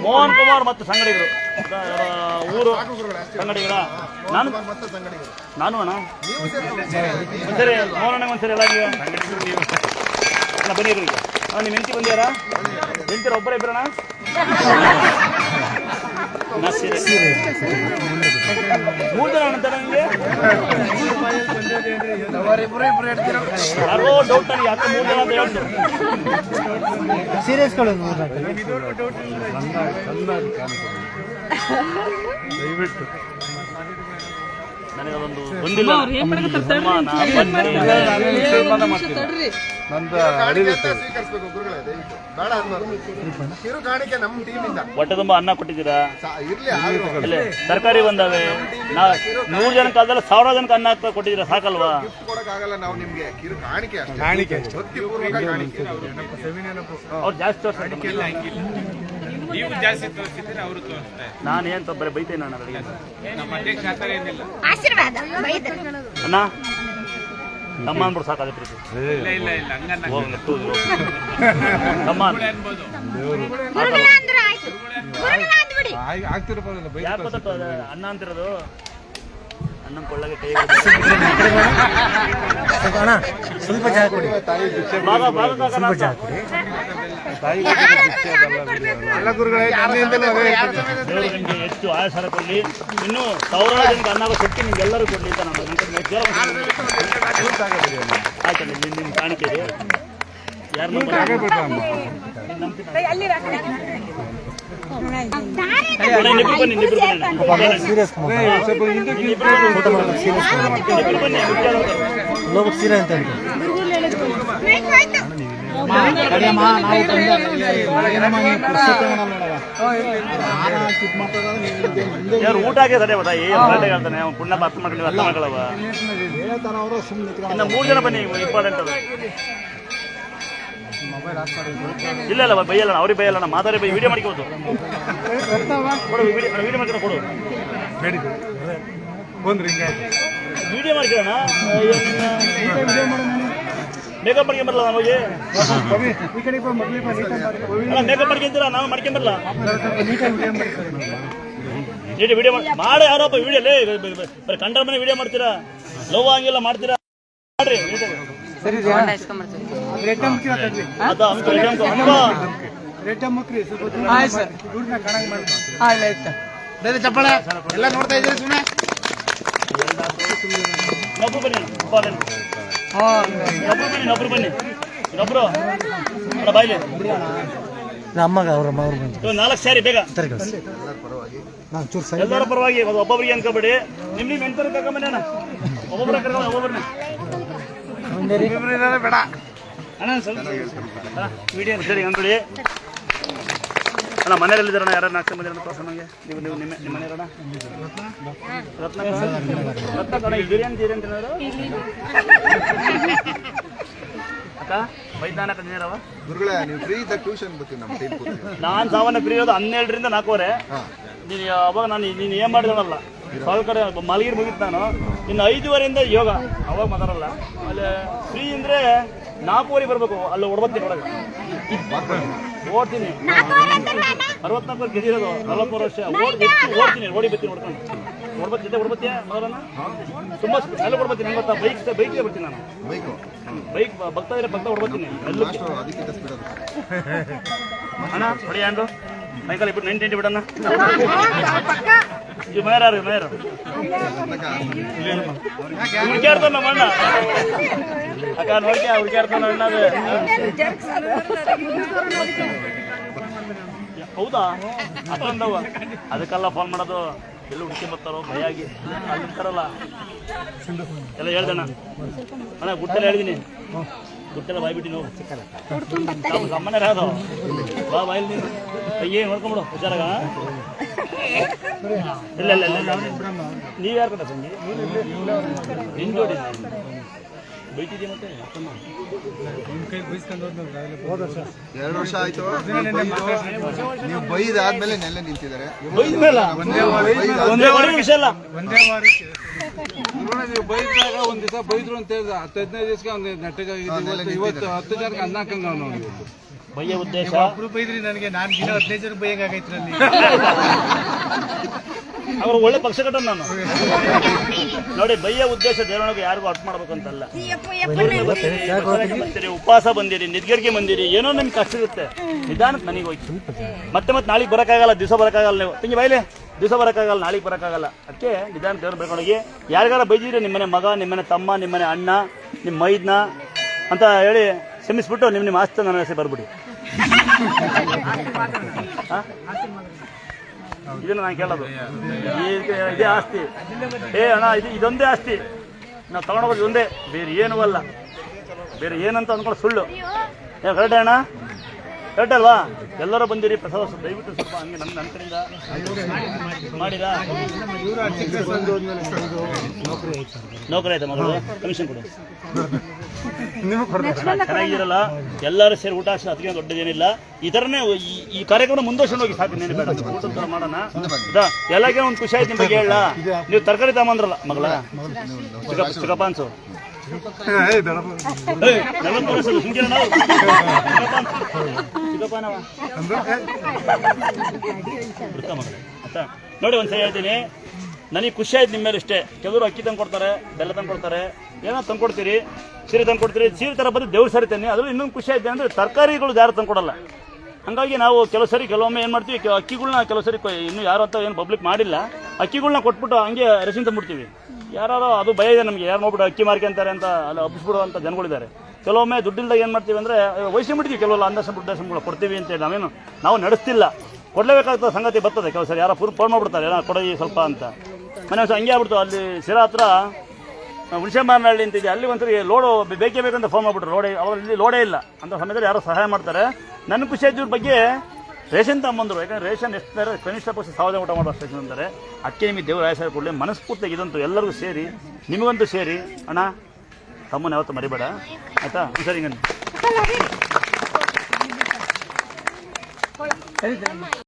ಮೋಹನ್ ಕುಮಾರ್ ಮತ್ತು ಸಂಗಡಿಗರು ಊರು ಸಂಗಡಿಗರ ನಾನು ಅಣ್ಣ ಒಂದ್ಸರಿ ಮೋಹನ್ ಒಂದ್ಸರಿ ಎಲ್ಲ ಬನ್ನಿ ಈಗ ನಿಮ್ಮ ಹೆಂಡತಿ ಬಂದಿಯಾರ ಹೆಂಡತಿರ ಒಬ್ಬರ ಇಬ್ಬರಣ್ಣ ಮೂರು ಜನ ಅಂತಾರೆ ನಿಮಗೆ ಯಾರೋ ಡೌಟ್ ನನಗೆ ಯಾಕೆ ಮೂರು ಜನ ಅಂತ ಹೇಳ್ತು ಸೀರಿಯಸ್ಗಳು ದಯವಿಟ್ಟು ನನಗದೊಂದು ಬಂದಿಲ್ಲ ಹೊಟ್ಟೆ ತುಂಬ ಅನ್ನ ಕೊಟ್ಟಿದ್ದೀರಾ ತರಕಾರಿ ಬಂದಾವೆ 100 ಜನ ಕಾಲದಲ್ಲಿ 1000 ಜನಕ್ಕೆ ಅನ್ನ ಕೊಟ್ಟಿದ್ದೀರಾ ಸಾಕಲ್ವಾ ಅವ್ರು ಜಾಸ್ತಿ ನೀವು ಜಾಸ್ತಿ ತೋರಿಸಿದ್ರೆ ಅವರು ತೋರಿಸ್ತಾರೆ ನಾನೇನ್ ಬರೀ ಬೈತೇನೆ ಅಣ್ಣ ನಮ್ಮ ಅಧ್ಯಕ್ಷ ಆ ಥರ ಏನಿಲ್ಲ ಅಣ್ಣ ತಮ್ಮ ಅಂದ್ಬಿಟ್ಟು ಸಾಕಾದ ಪ್ರೀತಿ ಇಲ್ಲ ಹಂಗನ್ನ ತಮ್ಮ ಅನ್ಬೋದು ಆಗ್ತಿರ್ಬೋದಲ್ಲ ಯಾಕೆ ಗೊತ್ತಟ್ಟು ಅಣ್ಣ ಅಂತಿರೋದು ಅಣ್ಣನ ಕೊಳ್ಳಗೆ ಕೈ ಸ್ವಲ್ಪ ಜಾಗ ಕೊಡಿ ನಿಮ್ಗೆ ಹೆಚ್ಚು ಆಯಸ್ಸಾರ ಕೊಡ್ಲಿ ಇನ್ನೂ 1000 ಜನಕ್ಕೆ ಅನ್ನ ಕೊಟ್ಟು ನಿಮ್ಗೆಲ್ಲರೂ ಕೊಡ್ಲಿ ಅಂತ ನಾನು ಆಯ್ತು ನಿಮ್ಮ ಕಾಣಿಕೆ ಯಾರು ಸೀರೆ ಅಂತ ಯಾರು ಊಟ ಆಗಿದೆ ಬದ ಹೇಳ್ತಾನೆ ಪುಣ್ಯ ಅರ್ಥ ಮಾಡ್ಕೊಂಡು ಅರ್ಥ ಮಾಡ್ಕೊಳ್ಳವ ಇನ್ನು 3 ಜನ ಬನ್ನಿ ಇಂಪಾರ್ಟೆಂಟ್ ಅದು ಇಲ್ಲ ಬೈಯಲ್ಲ ಅವ್ರಿಗೆ ಬೈಯಲ್ಲ ಮಾತಾಡಿ ಬೈ ವಿಡಿಯೋ ಮಾಡ್ಕೋದು ಕೊಡು ವಿಡಿಯೋ ಮಾಡ್ಕೊಂಡು ಕೊಡು ವಿಡಿಯೋ ಮಾಡ್ಕೊಳ್ಳೋಣ ಮೇಕಪ್ ಮಾಡ್ಕೊಂಬರಲ್ಲ ನಮಗೆ ಮೇಕಪ್ ಮಾಡ್ಕೊಂತೀರಾ ನಾವು ಮಾಡ್ಕೊಂಬರಲ್ಲ ವಿಡಿಯೋ ಮಾಡಿ ಯಾರಪ್ಪ ವಿಡಿಯೋಲೇ ಬರೀ ಕಂಡ್ರ ಮನೆ ವಿಡಿಯೋ ಮಾಡ್ತೀರಾ ಲವ್ ಹಂಗೆಲ್ಲ ಮಾಡ್ತೀರಾ ಮಾಡ್ರಿ ಚಪ್ಪಳೆ ಎಲ್ಲ ನೋಡ್ತಾ ಇದ್ದೀರಿ ಸುಮ್ಮನೆ ಇನ್ನೊಬ್ರು ಬನ್ನಿ ಇನ್ನೊಬ್ರು ಬಾಯ್ಲಿ ಅಮ್ಮಗ ಅವ್ರ 4 ಸ್ಯಾರಿ ಬೇಗ ಎಲ್ಲರ ಪರವಾಗಿ ಒಬ್ಬೊಬ್ಬರಿಗೆ ಅನ್ಕೋಬೇಡಿ ನಿಮ್ ಎಂತರ ಕರ್ಕೊಂಬನ್ನಿ ಒಬ್ಬೊಬ್ಬರ ಕರ್ಕೊಂಡು ಒಬ್ಬೊಬ್ಬರನ್ನ ಬೇಡ ಅಣ್ಣ ಸ್ವಲ್ಪ ವಿಡಿಯೋ ಸರಿ ಅಂದ್ಬಿಡಿ ಅಣ್ಣ ಮನೆಯಲ್ಲಿದ್ದಾರಣ್ಣ ಯಾರು 4 ಮಂದಿ ತೋರ್ಸ ನನಗೆ ನೀವು ನಿಮ್ಮ ಮನೆಯವರಣ್ಣ ರತ್ನ ಕಣ ಬಿರಿಯಾನಿ ತಿನ್ನೋರು ಅಕ್ಕ ವೈಜ್ಞಾನಿಕ ನೀರವ ಗುರುಗಳೇ ನೀವು ಫ್ರೀ ಇದ್ದಾಗ ಟ್ಯೂಷನ್ ಬರ್ತೀವಿ ನಮ್ಮ ಟೈಪ್ ನಾನು ಸಾಮಾನ್ಯ ಫ್ರೀ ಇರೋದು 12 ರಿಂದ 4:30 ನೀನು ಅವಾಗ ನೀನು ಏನು ಮಾಡಿದವನಲ್ಲ ಸಾವಿರ ಕಡೆ ಮಲಗಿರ್ ಮುಗಿತು ನಾನು ಇನ್ನು 5:15 ಯೋಗ ಅವಾಗ ಮಾತಾಡಲ್ಲ ಅಲ್ಲಿ ಫ್ರೀ ಅಂದರೆ 4:15 ಬರಬೇಕು ಅಲ್ಲಿ ಹೊಡ್ಬತ್ತೀನಿ ಒಳಗೆ ಓಡ್ತೀನಿ 64 ಗೆದಿರೋದು 43 ವರ್ಷ ಓಡ್ತೀನಿ ಓಡಿ ಬರ್ತೀನಿ ಹೊಡ್ಕೊಂಡು ಜೊತೆ ಹೊಡ್ಬತ್ತೀಯ ಮೊದಲನ್ನ ತುಂಬ ಎಲ್ಲ ಹೊಡ್ಬತ್ತೀನಿ ನಂಗೆ ಗೊತ್ತಾ ಬೈಕ್ಗೆ ಬರ್ತೀನಿ ನಾನು ಬೈಕ್ ಭಕ್ತ ಇದ್ರೆ ಭಕ್ತ ಹೊಡ್ಬತ್ತೀನಿ ಎಲ್ಲ ಅಣ್ಣ ಹೊಡಿ ಹ್ಯಾಂಡ್ರು ಮೈಕಲ್ ಇಬ್ಬರು 90 ಬಿಡಣ್ಣ ಈ ಮೇಯರ್ ಹುಡುಕ್ಯಾಡ್ತಾನ ನಮ್ಮ ಅಣ್ಣ ಅಕ್ಕ ನೋಡ್ಕ್ಯಾ ಹುಡುಕ್ಯಾಡ್ತಾನ ಅಣ್ಣದು ಹೌದಾ ಅಷ್ಟೊಂದವ ಅದಕ್ಕೆಲ್ಲ ಫೋನ್ ಮಾಡೋದು ಎಲ್ಲ ಹುಡುಕಿ ಬರ್ತಾರೋ ಭಯ ಆಗಿ ಅಲ್ಲಿ ನಿಂತಾರಲ್ಲ ಎಲ್ಲ ಹೇಳ್ದಣ್ಣ ಅಣ್ಣ ಗುಟ್ಟೆಲ್ಲ ಹೇಳಿದೀನಿ ಗುಟ್ಟೆಲ್ಲ ಬಾಯ್ಬಿಟ್ಟು ನಾವು ಅಮ್ಮನೇ ಯಾವ್ದು ಬಾ ಬಾಯಲ್ಲಿ ನೀನು ಅಯ್ಯೇ ನೋಡ್ಕೊಂಬಿಡು ಹುಷಾರಾಗ ಇಲ್ಲ ನೀವು ಯಾರು ಕಟ್ಟ ಸಂಜೆ ನಿನ್ ಜೋಡಿ ಬೈತಿದ್ದೆ ಮತ್ತೆ 2 ವರ್ಷ ಆಯ್ತು ನೀವು ಬೈದಾದ್ಮೇಲೆ ನೆಲ್ಲ ನಿಂತಿದ್ದಾರೆ ವಿಷಯ ಅಲ್ಲ ನೀವು ಬೈದಾಗ ಒಂದ್ ದಿವಸ ಬೈದ್ರು ಅಂತ ಹೇಳಿದ 10-15 ದಿವಸಕ್ಕೆ ಒಂದು ನೆಟ್ಟಗಾಗಿದ್ದೀವಿ ಇವತ್ತು 10 ಜನಕ್ಕೆ ಅನ್ನ ಹಾಕಂಗ ನಾವು ಬಯ್ಯ ಉದ್ದೇಶ ಬೈದ್ರಿ ನನಗೆ ನಾನು ದಿನ 15 ಜನ ಬೈಯಂಗಾಗೈತ್ರಿ ಅಲ್ಲಿ. ಅವರು ಒಳ್ಳೆ ಪಕ್ಷ ಕಟ್ಟ ನಾನು ನೋಡಿ. ಬಯ್ಯ ಉದ್ದೇಶ ದೇವರೊಳಗೆ ಯಾರಿಗೂ ಅರ್ಥ ಮಾಡ್ಬೇಕು ಅಂತಲ್ಲ. ಬರ್ತೀರಿ, ಉಪವಾಸ ಬಂದಿರಿ, ನಿದ್ಗರಿಗೆ ಬಂದಿರಿ, ಏನೋ ನಿಮ್ಗೆ ಕಷ್ಟ ಇರುತ್ತೆ. ನಿಧಾನಕ್ಕೆ ನನಗೆ ಹೋಯ್ತು. ಮತ್ತೆ ನಾಳೆಗೆ ಬರೋಕ್ಕಾಗಲ್ಲ, ದಿವಸ ಬರೋಕ್ಕಾಗಲ್ಲ. ನೀವು ತಂಗಿ ಬೈಲೆ ದಿವಸ ಬರೋಕ್ಕಾಗಲ್ಲ, ನಾಳೆಗೆ ಬರೋಕ್ಕಾಗಲ್ಲ. ಅದಕ್ಕೆ ನಿಧಾನ ದೇವ್ರ ಬರ್ಕೊಂಡೋಗಿ ಯಾರಿಗಾರ ಬೈದಿರಿ, ನಿಮ್ಮನೆ ಮಗ, ನಿಮ್ಮನೆ ತಮ್ಮ, ನಿಮ್ಮನೆ ಅಣ್ಣ, ನಿಮ್ಮ ಮೈದ್ನ ಅಂತ ಹೇಳಿ ಕ್ಷಮಿಸ್ಬಿಟ್ಟು ನಿಮ್ಮ ಆಸ್ತಿ ನನ್ನ ಹೆಸರು ಬರ್ಬಿಡಿ. ಇದನ್ನು ನಾನು ಕೇಳೋದು. ಇದೇ ಆಸ್ತಿ. ಅಣ್ಣ ಇದೊಂದೇ ಆಸ್ತಿ, ನಾವು ತಗೊಂಡೋಗೋದು ಇದೊಂದೇ, ಬೇರೆ ಏನೂ ಅಲ್ಲ. ಬೇರೆ ಏನಂತ ಅಂದ್ಕೊಂಡು ಸುಳ್ಳು. ಕರೆಕ್ಟ್ ಅಣ್ಣ? ಕರೆಕ್ಟ್ ಅಲ್ವಾ? ಎಲ್ಲರೂ ಬಂದಿರಿ, ಪ್ರಸಾದ ದಯವಿಟ್ಟು ಸ್ವಲ್ಪ ಹಂಗೆ ನನ್ನ ಕಡೆಯಿಂದ ಮಾಡಿರಾ? ನೌಕರಿ ಆಯ್ತಾ ಮಗಳು? ಕಮಿಷನ್ ಕೊಡು. ಚೆನ್ನಾಗಿರಲ್ಲ, ಎಲ್ಲರೂ ಸೇರಿ ಊಟ ಅಷ್ಟು ಅದಕ್ಕೆ ದೊಡ್ಡದೇನಿಲ್ಲ. ಈ ಥರನೇ ಈ ಕಾರ್ಯಕ್ರಮ ಮುಂದುವರ್ಸ್ಕೊಂಡು ಹೋಗಿ ಸಾಕು. ನೇನು ಬೇಡ, ಊಟದ ಮಾಡೋಣ. ಎಲ್ಲಕ್ಕೆ ಒಂದು ಖುಷಿ ಆಯ್ತು. ನಿಮ್ಮ ಬಗ್ಗೆ ಹೇಳ, ನೀವು ತರಕಾರಿ ತಗೊಂಬಂದ್ರಲ್ಲ ಮಗಳ ಚಿಕ್ಕಪ್ಪ ಅನ್ಸು. ನೋಡಿ, ಒಂದ್ಸರಿ ಹೇಳ್ತೀನಿ, ನನಗೆ ಖುಷಿ ಆಯ್ತು ನಿಮ್ಮ ಮೇಲೆ ಇಷ್ಟೇ. ಕೆಲವರು ಅಕ್ಕಿ ತಂದು ಕೊಡ್ತಾರೆ, ಬೆಲ್ಲ ತಂದು ಕೊಡ್ತಾರೆ, ಏನೋ ತಂದು ಕೊಡ್ತೀರಿ, ಸೀರೆ ತಂದು ಕೊಡ್ತೀರಿ. ಸೀರೆ ಥರ ಬಂದು ದೇವ್ರು ಸರಿತೇನೆ. ಅದ್ರಲ್ಲಿ ಇನ್ನೊಂದು ಖುಷಿ ಆಯ್ತು ಅಂದರೆ ತರಕಾರಿಗಳು ಯಾರು ತಂದು ಕೊಡಲ್ಲ. ಹಾಗಾಗಿ ನಾವು ಕೆಲವೊಮ್ಮೆ ಏನು ಮಾಡ್ತೀವಿ, ಅಕ್ಕಿಗಳ್ನ ಕೆಲವು ಸರಿ ಇನ್ನೂ ಯಾರು ಅಂತ ಏನು ಪಬ್ಲಿಕ್ ಮಾಡಿಲ್ಲ, ಅಕ್ಕಿಗಳ್ನ ಕೊಟ್ಬಿಟ್ಟು ಹಂಗೆ ರೇಷನ್ ತಂದ್ಬಿಡ್ತೀವಿ. ಯಾರು ಅದು ಭಯ ಇದೆ ನಮಗೆ, ಯಾರು ನೋಡ್ಬಿಟ್ಟು ಅಕ್ಕಿ ಮಾರ್ಕೊಂತಾರೆ ಅಂತ ಅಲ್ಲಿ ಹಬ್ಬಿಸ್ಬಿಡೋ ಅಂತ ಜನಗಳಿದ್ದಾರೆ. ಕೆಲವೊಮ್ಮೆ ದುಡ್ಡಿಲ್ದಾಗ ಏನು ಮಾಡ್ತೀವಿ ಅಂದರೆ ವಹಿಸಿಬಿಡ್ತೀವಿ. ಕೆಲವೆಲ್ಲ ವೃದ್ಧಾಶ್ರಮಗಳು ಕೊಡ್ತೀವಿ ಅಂತೇಳಿ ನಾವು ನಡೆಸ್ತಿಲ್ಲ. ಕೊಡಲೇಬೇಕಾಗ್ತದೆ, ಸಂಗತಿ ಬರ್ತದೆ. ಕೆಲವು ಸರಿ ಯಾರೋ ಫೋನ್ ಮಾಡ್ಬಿಡ್ತಾರೆ, ಏನೋ ಕೊಡೋದು ಸ್ವಲ್ಪ ಅಂತ. ಮನೆ ಹಂಗೆ ಆಗ್ಬಿಡ್ತು. ಅಲ್ಲಿ ಸಿರಾ ಹತ್ರ ಹುಣಸೆಮಾರನಹಳ್ಳಿ ಅಂತಿದೆ, ಅಲ್ಲಿ ಒಂದ್ಸರಿ ಲೋಡು ಬೇಕೇ ಬೇಕಂತ ಫೋನ್ ಮಾಡಿಬಿಟ್ರು. ಅವರಲ್ಲಿ ಲೋಡೇ ಇಲ್ಲ ಅಂತ ಸಮಯದಲ್ಲಿ ಯಾರೋ ಸಹಾಯ ಮಾಡ್ತಾರೆ. ನನ್ನ ಖುಷಿ ಇದ್ರ ಬಗ್ಗೆ ರೇಷನ್ ತಗೊಂಬಂದರು. ಯಾಕಂದರೆ ರೇಷನ್ ಎಷ್ಟು ಕನಿಷ್ಠ ಪಕ್ಷ 1000 ಊಟ ಮಾಡೋ ರೇಷನ್ ಅಂತಾರೆ. ಅದಕ್ಕೆ ನಿಮಗೆ ದೇವ್ರ ಆಯಸ್ಸು ಕೊಡಲಿ. ಮನಸ್ಫೂರ್ತಿಯಾಗಿ ಇದಂತೂ ಎಲ್ಲರಿಗೂ ಸೇರಿ, ನಿಮಗಂತೂ ಸೇರಿ. ಅಣ್ಣ ತಮ್ಮನ್ನ ಯಾವತ್ತೂ ಮರಿಬೇಡ ಆಯಿತಾ? ಸರಿ.